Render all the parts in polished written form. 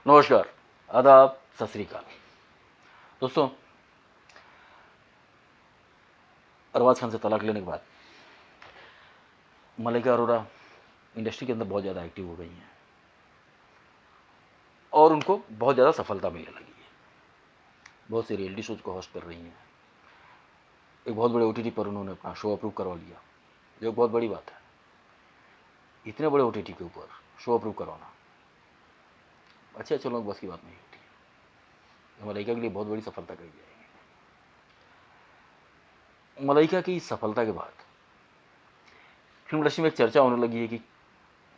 नमस्कार, आदाब, सत श्री अकाल। दोस्तों, अरबाज खान से तलाक लेने के बाद मलाइका अरोड़ा इंडस्ट्री के अंदर बहुत ज़्यादा एक्टिव हो गई हैं और उनको बहुत ज़्यादा सफलता मिलने लगी है। बहुत सी रियलिटी शोज को होस्ट कर रही हैं। एक बहुत बड़े OTT पर उन्होंने अपना शो अप्रूव करवा लिया, जो एक बहुत बड़ी बात है। इतने बड़े OTT के ऊपर शो अप्रूव करवाना अच्छे अच्छे लोग बस की बात नहीं होती है। मलाइका के लिए बहुत बड़ी सफलता कही जाएगी। मलाइका की सफलता के बाद फिल्म इंडस्ट्री में एक चर्चा होने लगी है कि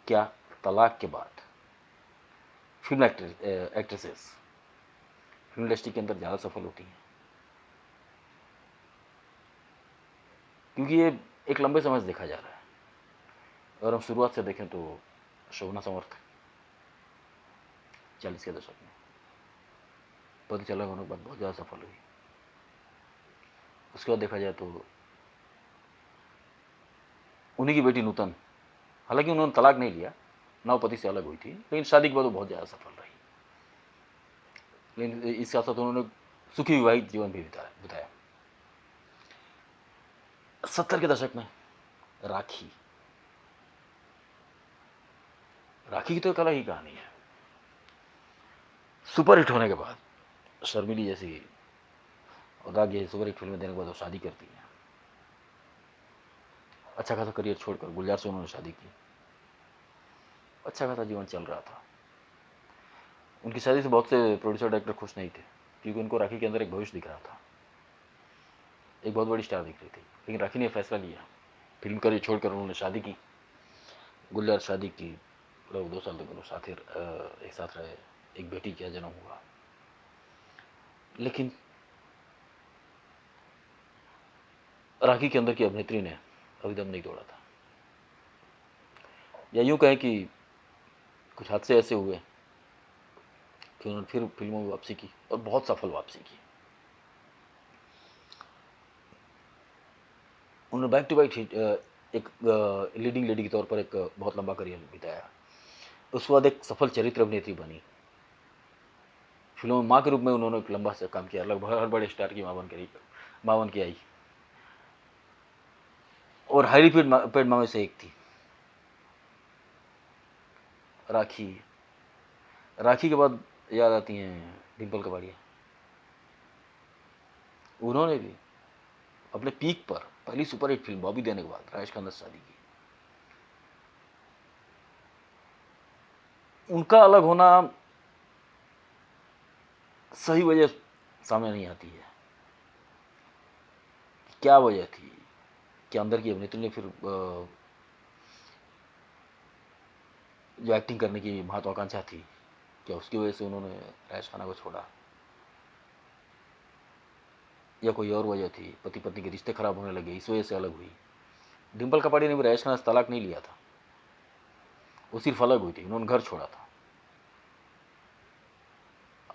क्या तलाक के बाद फिल्म एक्ट्रेसेस फिल्म इंडस्ट्री के अंदर ज़्यादा सफल होती हैं, क्योंकि ये एक लंबे समय से देखा जा रहा है। अगर हम शुरुआत से देखें तो शोभना समर्थ 40 के दशक में पति चला होने के बाद बहुत ज़्यादा सफल हुई। उसके बाद देखा जाए तो उन्हीं की बेटी नूतन, हालांकि उन्होंने तलाक नहीं लिया, ना वो पति से अलग हुई थी, लेकिन शादी के बाद वो बहुत ज़्यादा सफल रही। लेकिन इसके साथ साथ उन्होंने सुखी विवाहित जीवन भी बिताया। 70 के दशक में राखी की तो एक अलग ही कहानी है। सुपर हिट होने के बाद शर्मिली जैसी और राग जैसी सुपर हिट फिल्में देने के बाद वो शादी करती है। अच्छा खासा करियर छोड़कर गुलजार से उन्होंने शादी की। अच्छा खासा जीवन चल रहा था। उनकी शादी से बहुत से प्रोड्यूसर डायरेक्टर खुश नहीं थे, क्योंकि उनको राखी के अंदर एक भविष्य दिख रहा था, एक बहुत बड़ी स्टार दिख रही थी। लेकिन राखी ने फैसला लिया, फिल्म करियर छोड़कर उन्होंने शादी की। गुलजार शादी की, लगभग 2 साल तक उन्होंने एक साथ रहे। एक बेटी का जन्म हुआ। लेकिन राखी के अंदर की अभिनेत्री ने अभी दम नहीं तोड़ा था, या यूँ कहें कि कुछ हादसे ऐसे हुए कि उन्होंने फिर फिल्मों में वापसी की और बहुत सफल वापसी की। उन्होंने बैक टू बैक एक लीडिंग लेडी के तौर पर एक बहुत लंबा करियर बिताया। उसके बाद एक सफल चरित्र अभिनेत्री बनी। फिल्मों में माँ के रूप में उन्होंने एक लंबा सा काम किया, लगभग हर बड़े स्टार की माँ बन के आई, और हाईली पेड माँ में से एक थी। राखी के बाद याद आती हैं डिम्पल कपाड़िया। उन्होंने भी अपने पीक पर पहली सुपरहिट फिल्म बॉबी देने के बाद राजेश खन्ना से शादी की। उनका अलग होना सही वजह सामने नहीं आती है। क्या वजह थी? क्या अंदर की अभिनेत्री ने फिर जो एक्टिंग करने की महत्वाकांक्षा थी, क्या उसकी वजह से उन्होंने राजेश खन्ना को छोड़ा, या कोई और वजह थी? पति पत्नी के रिश्ते खराब होने लगे, इस वजह से अलग हुई। डिम्पल कपाड़िया ने भी राजेश खन्ना से तलाक नहीं लिया था, वो सिर्फ अलग हुई थी, उन्होंने घर छोड़ा था।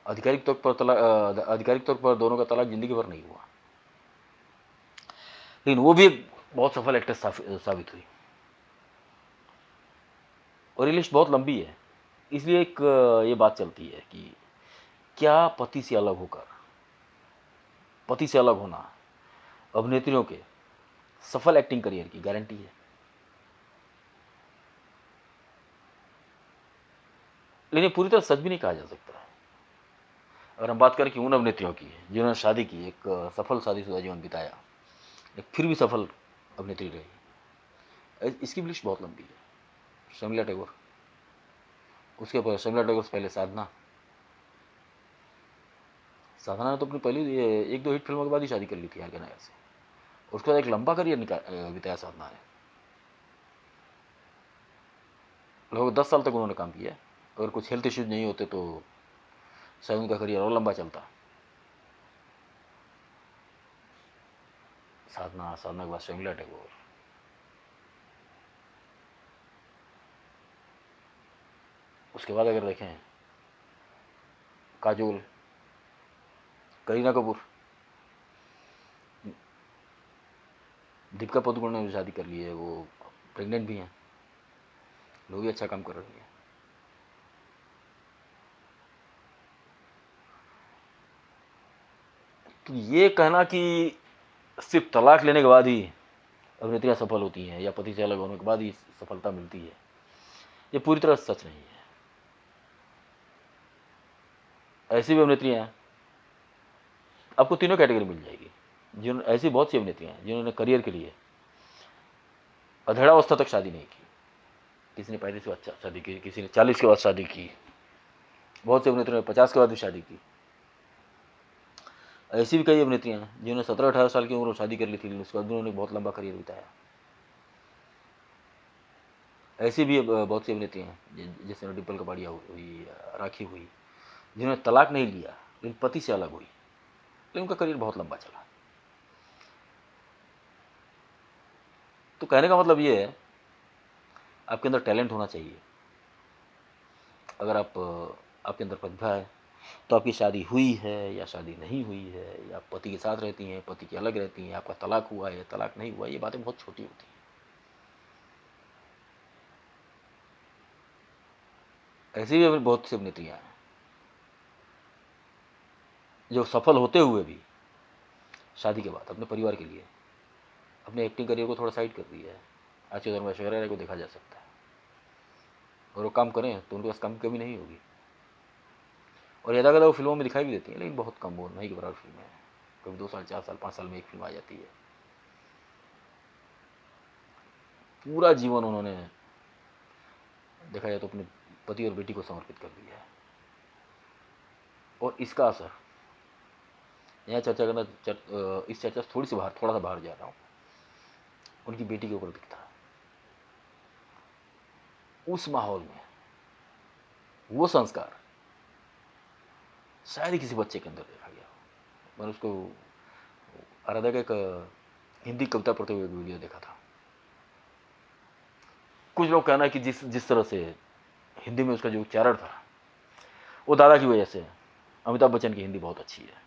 आधिकारिक तौर पर दोनों का तलाक जिंदगी भर नहीं हुआ, लेकिन वो भी एक बहुत सफल एक्ट्रेस साबित हुई। और ये लिस्ट बहुत लंबी है, इसलिए एक ये बात चलती है कि क्या पति से अलग होना अभिनेत्रियों के सफल एक्टिंग करियर की गारंटी है? लेकिन पूरी तरह सच भी नहीं कहा जा सकता है। अगर हम बात करें कि उन अभिनेत्रियों की जिन्होंने शादी की, एक सफल शादीशुदा जीवन बिताया, एक फिर भी सफल अभिनेत्री रही, इसकी भी लिस्ट बहुत लंबी है। शर्मिला टैगोर, उसके बाद शर्मिला टैगोर से पहले साधना ने तो अपनी पहली 1-2 हिट फिल्मों के बाद ही शादी कर ली थी आर.के. नायर से। उसके बाद एक लंबा करियर बिताया साधना ने, लगभग 10 साल तक उन्होंने काम किया। अगर कुछ हेल्थ इश्यूज नहीं होते तो शायद उनका करियर और लंबा चलता। साधना के बाद शर्मिला टैगोर, उसके बाद अगर देखें काजोल, करीना कपूर, दीपिका पादुकोण ने भी शादी कर ली है, वो प्रेग्नेंट भी हैं, वो भी अच्छा काम कर रही है। तो ये कहना कि सिर्फ तलाक लेने के बाद ही अभिनेत्रियां सफल होती हैं या पति से अलग होने के बाद ही सफलता मिलती है, ये पूरी तरह सच नहीं है। ऐसी भी अभिनेत्रियां हैं, आपको तीनों कैटेगरी मिल जाएगी, जिन्होंने ऐसी बहुत सी अभिनेत्रियां हैं जिन्होंने करियर के लिए अधेड़ावस्था तक शादी नहीं की। किसी ने 35 के बाद शादी की, किसी ने 40 के बाद शादी की, बहुत सी अभिनेत्रियों ने 50 के बाद भी शादी की। ऐसी भी कई अभिनेत्रियां हैं जिन्होंने 17-18 साल की उम्र में शादी कर ली थी, लेकिन उसके बाद उन्होंने बहुत लंबा करियर बिताया। ऐसी भी बहुत सी अभिनेत्रियां हैं जैसे डिम्पल कपाड़िया हुई, राखी हुई, जिन्होंने तलाक नहीं लिया लेकिन पति से अलग हुई, लेकिन उनका करियर बहुत लंबा चला। तो कहने का मतलब ये है, आपके अंदर टैलेंट होना चाहिए। अगर आपके अंदर प्रतिभा है तो आपकी शादी हुई है या शादी नहीं हुई है, या आप पति के साथ रहती हैं, पति के अलग रहती हैं, आपका तलाक हुआ है या तलाक नहीं हुआ, ये बातें बहुत छोटी होती हैं। ऐसी भी बहुत सी अभिनेत्रियां हैं जो सफल होते हुए भी शादी के बाद अपने परिवार के लिए अपने एक्टिंग करियर को थोड़ा साइड कर दिया है। आज के दौर में ऐश्वर्या राय को देखा जा सकता है, और वो काम करें तो उनके पास काम की कमी नहीं होगी, और यदा कदा वो फिल्मों में दिखाई भी देती हैं, लेकिन बहुत कम, वो नहीं के बराबर फिल्में हैं। कभी 2 साल 4 साल 5 साल में एक फिल्म आ जाती है। पूरा जीवन उन्होंने देखा जाए तो अपने पति और बेटी को समर्पित कर दिया है, और इसका असर यहाँ चर्चा करना इस चर्चा से थोड़ा सा बाहर जा रहा हूँ, उनकी बेटी के ऊपर दिखता है। उस माहौल में वो संस्कार शायद ही किसी बच्चे के अंदर देखा गया हो। मैंने उसको आराध्या का एक हिंदी कविता पढ़ते हुए वीडियो देखा था। कुछ लोग कहना है कि जिस तरह से हिंदी में उसका जो उच्चारण था, वो दादा की वजह से। अमिताभ बच्चन की हिंदी बहुत अच्छी है।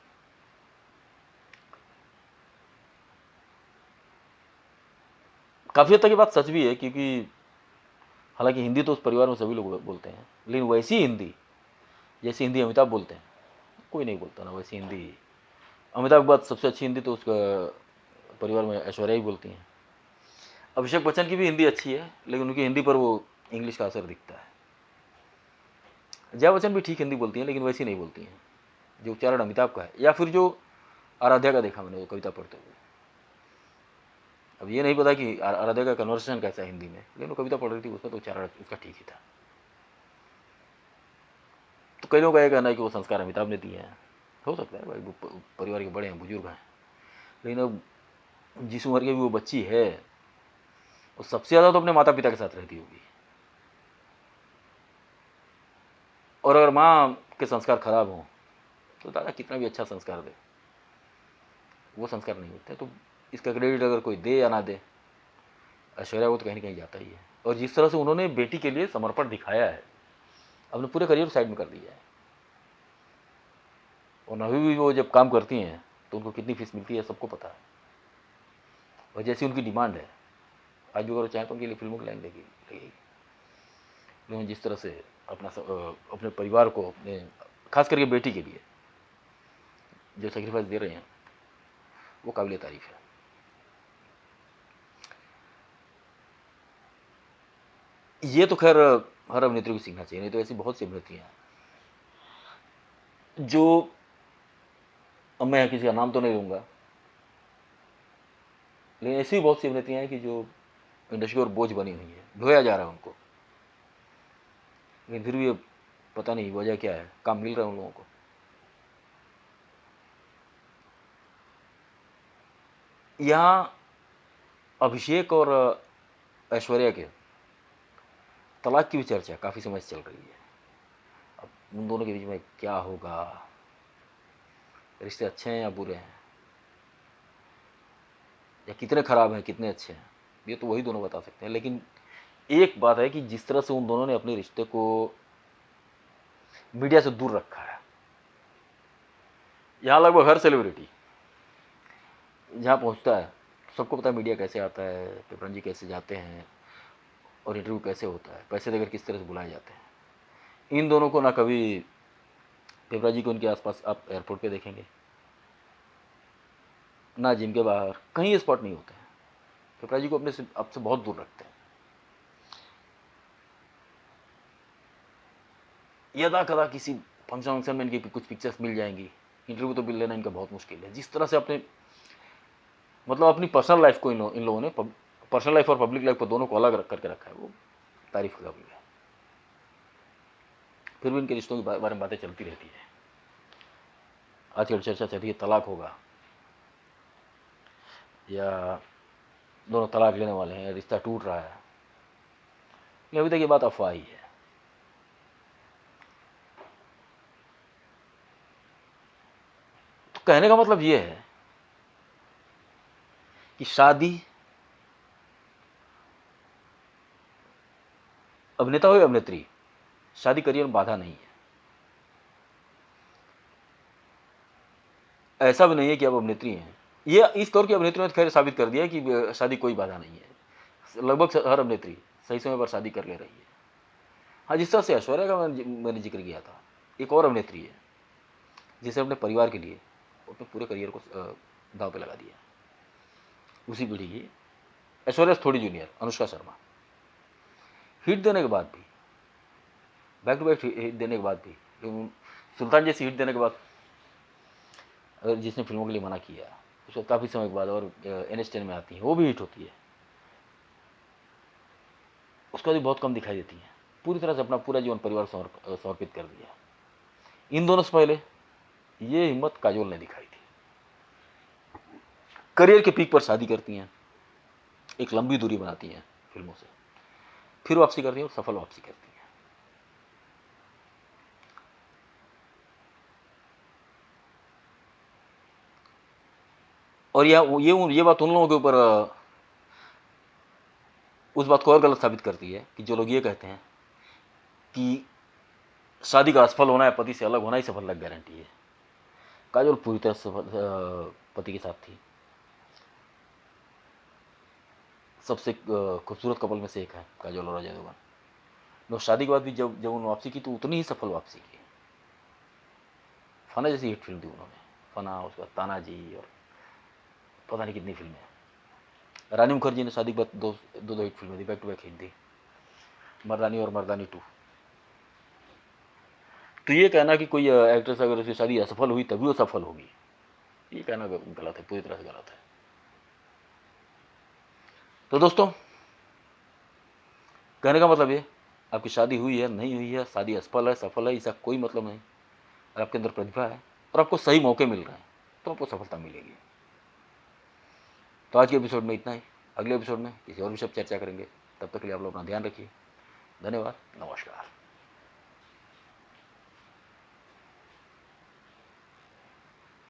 काफ़ी हद तक ये बात सच भी है, क्योंकि हालांकि हिंदी तो उस परिवार में सभी लोग बोलते हैं, लेकिन वैसी हिंदी जैसी हिंदी अमिताभ बोलते हैं कोई नहीं बोलता ना। वैसी हिंदी अमिताभ के बाद सबसे अच्छी हिंदी तो उसका परिवार में ऐश्वर्या ही बोलती हैं। अभिषेक बच्चन की भी हिंदी अच्छी है, लेकिन उनकी हिंदी पर वो इंग्लिश का असर दिखता है। जया बच्चन भी ठीक हिंदी बोलती हैं, लेकिन वैसी नहीं बोलती हैं जो उच्चारण अमिताभ का है, या फिर जो आराध्या का देखा मैंने वो कविता पढ़ते हुए। अब ये नहीं पता कि आराध्या का कन्वर्सेशन कैसा है हिंदी में, लेकिन वो कविता पढ़ रही थी, उसमें तो उच्चारण उसका ठीक ही था। तो कई लोग का ये कहना है कि वो संस्कार अमिताभ ने दिए हैं। हो सकता है भाई, वो परिवार के बड़े हैं, बुजुर्ग हैं, लेकिन अब जिस उम्र की भी वो बच्ची है, वो सबसे ज़्यादा तो अपने माता पिता के साथ रहती होगी। और अगर माँ के संस्कार खराब हों तो दादा कितना भी अच्छा संस्कार दे, वो संस्कार नहीं होते। तो इसका क्रेडिट अगर कोई दे या ना दे, ऐश्वर्या को तो कहीं ना कहीं जाता ही है। और जिस तरह से उन्होंने बेटी के लिए समर्पण दिखाया है, अपने पूरे करियर साइड में कर दिया है। और अभी भी वो जब काम करती हैं तो उनको कितनी फीस मिलती है सबको पता है, और जैसी उनकी डिमांड है, आज भी अगर चाहें तो उनके लिए फिल्मों की लाइन लगेगी। लेकिन जिस तरह से अपने परिवार को, अपने खास करके बेटी के लिए जो सेक्रीफाइस दे रहे हैं, वो काबिल तारीफ है। ये तो खैर हर अभिनेत्री को सीखना चाहिए, नहीं तो ऐसी बहुत सी अभिनेत्रियाँ हैं जो, अब मैं किसी का नाम तो नहीं लूँगा, लेकिन ऐसी भी बहुत सी अभिनेत्रियाँ हैं कि जो इंडस्ट्री और बोझ बनी हुई है, ढोया जा रहा है उनको, लेकिन फिर भी पता नहीं वजह क्या है, काम मिल रहा है उन लोगों को। यहाँ अभिषेक और ऐश्वर्या के तलाक की भी चर्चा काफ़ी समय से चल रही है। अब उन दोनों के बीच में क्या होगा, रिश्ते अच्छे हैं या बुरे हैं, या कितने खराब हैं कितने अच्छे हैं, ये तो वही दोनों बता सकते हैं। लेकिन एक बात है कि जिस तरह से उन दोनों ने अपने रिश्ते को मीडिया से दूर रखा है, यहाँ लगभग हर सेलिब्रिटी जहाँ पहुँचता है सबको पता है मीडिया कैसे आता है, पेपरन जी कैसे जाते हैं, और इंटरव्यू कैसे होता है, पैसे देकर किस तरह से बुलाए जाते हैं। इन दोनों को ना कभी पेपरा जी को उनके आसपास आप एयरपोर्ट पे देखेंगे, ना जिम के बाहर कहीं स्पॉट नहीं होते हैं। पेपरा जी को अपने से आपसे बहुत दूर रखते हैं। यदा कदा किसी फंक्शन वंक्शन में इनकी कुछ पिक्चर्स मिल जाएंगी, इंटरव्यू तो मिल लेना इनका बहुत मुश्किल है। जिस तरह से अपने मतलब अपनी पर्सनल लाइफ को इन लोगों ने पर्सनल लाइफ और पब्लिक लाइफ को दोनों को अलग करके रखा है, वो तारीफ का काबिल है। फिर भी इनके रिश्तों के बारे में बातें चलती रहती है। आजकल चर्चा चल रही है तलाक होगा या दोनों तलाक लेने वाले हैं, रिश्ता टूट रहा है। लेकिन अभी तक ये बात अफवाह ही है। तो कहने का मतलब ये है कि शादी, अभिनेता हो या अभिनेत्री, शादी करियर में बाधा नहीं है। ऐसा भी नहीं है कि आप अभिनेत्री हैं, ये इस दौर की अभिनेत्रियों ने खैर साबित कर दिया कि शादी कोई बाधा नहीं है। लगभग हर अभिनेत्री सही समय पर शादी कर ले रही है। हाँ, जिस तरह से ऐश्वर्या का मैंने जिक्र किया था, एक और अभिनेत्री है जिसे अपने परिवार के लिए अपने पूरे करियर को दांव पे लगा दिया। उसी पीढ़ी की ऐश्वर्या से थोड़ी जूनियर अनुष्का शर्मा, हिट देने के बाद भी, बैक टू बैक हिट देने के बाद भी, सुल्तान जैसी हिट देने के बाद जिसने फिल्मों के लिए मना किया, उसको काफ़ी समय के बाद और NH10 में आती है, वो भी हिट होती है। उसका भी बहुत कम दिखाई देती है। पूरी तरह से अपना पूरा जीवन परिवार समर्पित कर दिया। इन दोनों से पहले ये हिम्मत काजोल ने दिखाई थी। करियर के पीक पर शादी करती हैं, एक लंबी दूरी बनाती हैं फिल्मों से, फिर वापसी करती हैं और सफल वापसी करती हैं। और ये बात उन लोगों के ऊपर उस बात को और गलत साबित करती है कि जो लोग ये कहते हैं कि शादी का असफल होना है, पति से अलग होना ही सफलता की गारंटी है। काजोल पूरी तरह से पति के साथ थी। सबसे खूबसूरत कपल में से एक है काजोल और अजय देवगन। तो शादी के बाद भी जब उन्होंने वापसी की तो उतनी ही सफल वापसी की। फना जैसी हिट फिल्म थी उन्होंने, फना, उसके बाद तानाजी और पता नहीं कितनी फिल्में। रानी मुखर्जी ने शादी के बाद दो हिट फिल्में दी, बैक टू बैक हिट दी, मर्दानी और मर्दानी 2। तो ये कहना कि कोई एक्ट्रेस अगर उसकी शादी असफल हुई तभी वो सफल होगी, ये कहना गलत है, पूरी तरह से गलत है। तो दोस्तों, कहने का मतलब ये, आपकी शादी हुई है, नहीं हुई है, शादी असफल है, सफल है, इसका कोई मतलब नहीं। अगर आपके अंदर प्रतिभा है और आपको सही मौके मिल रहे हैं तो आपको सफलता मिलेगी। तो आज के एपिसोड में इतना ही। अगले एपिसोड में किसी और विषय पर चर्चा करेंगे। तब तक के लिए आप लोग अपना ध्यान रखिए। धन्यवाद, नमस्कार।